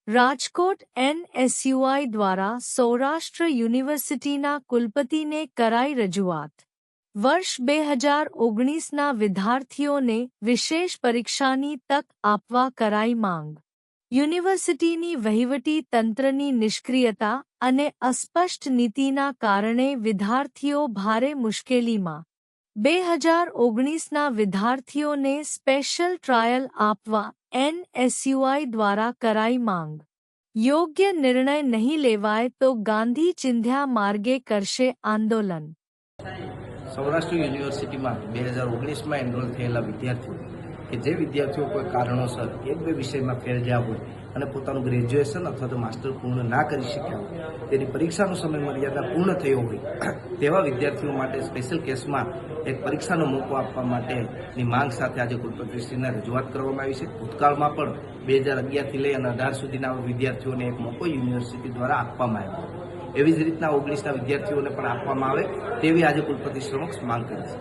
Rajkot NSUI દ્વારા સૌરાષ્ટ્ર યુનિવર્સિટીના કુલપતિને કરાઈ રજૂઆત। વર્ષ 2019ના વિદ્યાર્થીઓને વિશેષ પરીક્ષાની તક આપવા કરાઈ માંગ। યુનિવર્સિટીની વહીવટી તંત્રની નિષ્ક્રિયતા અને અસ્પષ્ટ નીતિના કારણે વિદ્યાર્થીઓ ભારે મુશ્કેલીમાં। 2019ના વિદ્યાર્થીઓને સ્પેશિયલ ટ્રાયલ આપવા NSUI દ્વારા કરાઈ માંગ। યોગ્ય નિર્ણય નહીં લેવાય તો ગાંધી ચિંધ્યા માર્ગે કરશે આંદોલન। સૌરાષ્ટ્ર યુનિવર્સિટીમાં 2019માં એનરોલ થયેલા વિદ્યાર્થીઓ કે જે વિદ્યાર્થીઓ કોઈ કારણોસર એક બે વિષયમાં ફેલ ગયા હોય અને પોતાનું ગ્રેજ્યુએશન અથવા તો માસ્ટર પૂર્ણ ના કરી શક્યા હોય, તેની પરીક્ષાનો સમય મર્યાદા પૂર્ણ થયો હોય તેવા વિદ્યાર્થીઓ માટે સ્પેશિયલ કેસમાં એક પરીક્ષાનો મોકો આપવા માટેની માંગ સાથે આજે કુલપતિશ્રીને રજૂઆત કરવામાં આવી છે। ભૂતકાળમાં પણ 2011થી લઈ અને 18 સુધીના વિદ્યાર્થીઓને એક મોકો યુનિવર્સિટી દ્વારા આપવામાં આવ્યો। એવી જ રીતના 19ના વિદ્યાર્થીઓને પણ આપવામાં આવે તેવી આજે કુલપતિ સમક્ષ માંગ કરી છે।